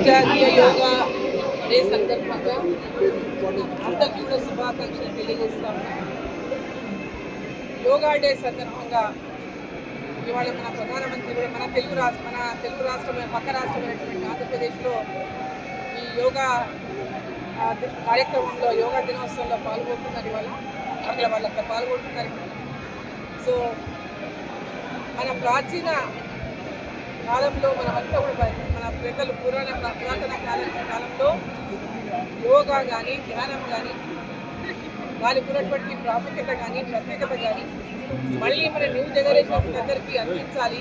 అంతర్జాతీయ యోగా డే సందర్భంగా అందరికీ కూడా శుభాకాంక్షలు తెలియజేస్తాము. యోగా డే సందర్భంగా ఇవాళ మన ప్రధానమంత్రి కూడా మన తెలుగు రాష్ట్రం పక్క రాష్ట్రమైనటువంటి ఆంధ్రప్రదేశ్లో ఈ యోగా కార్యక్రమంలో యోగా దినోత్సవంలో పాల్గొంటున్నారు. ఇవాళ అక్కడ వాళ్ళక్కడ పాల్గొంటున్నారు. సో మన ప్రాచీన కాలంలో మనమంతా కూడా మన పెద్దలు పురాతన కాలంలో యోగా కానీ ధ్యానం కానీ దానికి ఉన్నటువంటి ప్రాముఖ్యత కానీ ప్రత్యేకత కానీ మళ్ళీ మన న్యూ జనరేషన్స్ అందరికీ అందించాలి.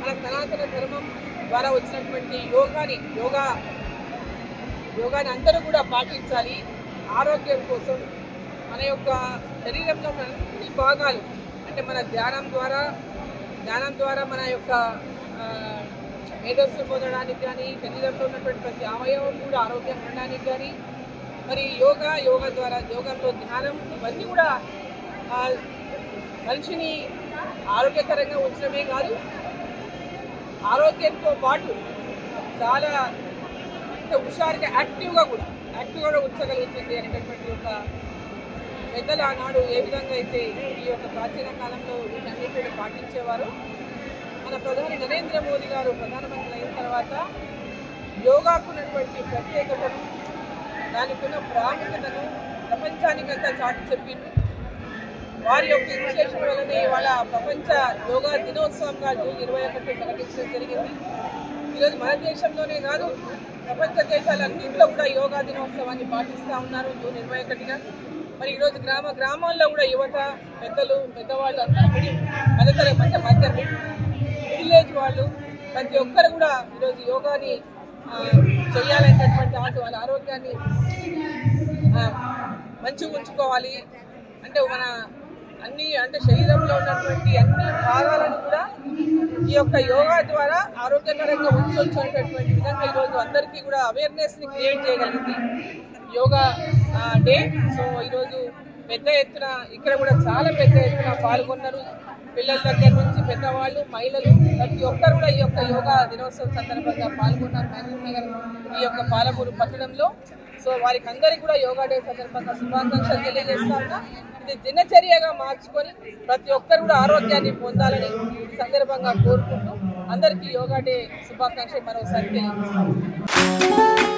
మన సనాతన ధర్మం ద్వారా వచ్చినటువంటి యోగాని అందరూ కూడా పాటించాలి. ఆరోగ్యం కోసం మన యొక్క శరీరంలో ఉన్న అన్ని భాగాలు అంటే మన ధ్యానం ద్వారా మన యొక్క మేధస్సు పొందడానికి కానీ శరీరంలో ఉన్నటువంటి ప్రతి అవయవం కూడా ఆరోగ్యం ఉండడానికి కానీ మరి యోగంలో ధ్యానం ఇవన్నీ కూడా మనిషిని ఆరోగ్యకరంగా ఉంచడమే కాదు, ఆరోగ్యంతో పాటు చాలా హుషారుగా యాక్టివ్గా కూడా ఉంచగలుగుతుంది అనేటటువంటి ఒక పెద్దలు ఆనాడు ఏ విధంగా అయితే ఈ యొక్క ప్రాచీన కాలంలో వీటన్నిటిని పాటించేవారు. మన ప్రధాని నరేంద్ర మోదీ గారు ప్రధానమంత్రి అయిన తర్వాత యోగాకున్నటువంటి ప్రత్యేకతను దానికి ఉన్న ప్రాముఖ్యతను ప్రపంచానికంతా చాటి చెప్పింది. వారి యొక్క విశేషం వల్లనే ఇవాళ ప్రపంచ యోగా దినోత్సవంగా జూన్ 21 ప్రకటించడం జరిగింది. ఈరోజు మన దేశంలోనే కాదు ప్రపంచ దేశాలన్నింటిలో కూడా యోగా దినోత్సవాన్ని పాటిస్తూ ఉన్నారు జూన్ 21గా. మరి ఈరోజు గ్రామాల్లో కూడా యువత పెద్దవాళ్ళు అందరూ మిడిల్ ఏజ్ వాళ్ళు ప్రతి ఒక్కరు కూడా ఈరోజు యోగాని చేయాలనేటటువంటి వాళ్ళ ఆరోగ్యాన్ని మంచిగా ఉంచుకోవాలి. అంటే మన శరీరంలో ఉన్నటువంటి అన్ని భాగాలను కూడా ఈ యొక్క యోగా ద్వారా ఆరోగ్యకరంగా ఉంచవచ్చు అనేటటువంటి విధంగా ఈరోజు అందరికీ కూడా అవేర్నెస్ని క్రియేట్ చేయగలిగింది యోగా డే. సో ఈరోజు పెద్ద ఎత్తున ఇక్కడ కూడా చాలా పెద్ద ఎత్తున పాల్గొన్నారు. పిల్లల దగ్గర నుంచి పెద్దవాళ్ళు, మహిళలు ప్రతి ఒక్కరు కూడా ఈ యొక్క యోగా దినోత్సవం సందర్భంగా పాల్గొన్నారు మహబూబ్ నగర్ ఈ యొక్క పాలమూరు పట్టణంలో. సో వారికి అందరికీ కూడా యోగా డే సందర్భంగా శుభాకాంక్షలు తెలియజేస్తా ఉన్నా. ఇది దినచర్యగా మార్చుకొని ప్రతి ఒక్కరు కూడా ఆరోగ్యాన్ని పొందాలని ఈ సందర్భంగా కోరుకుంటూ అందరికీ యోగా డే శుభాకాంక్షలు మరోసారి తెలియజేస్తాం.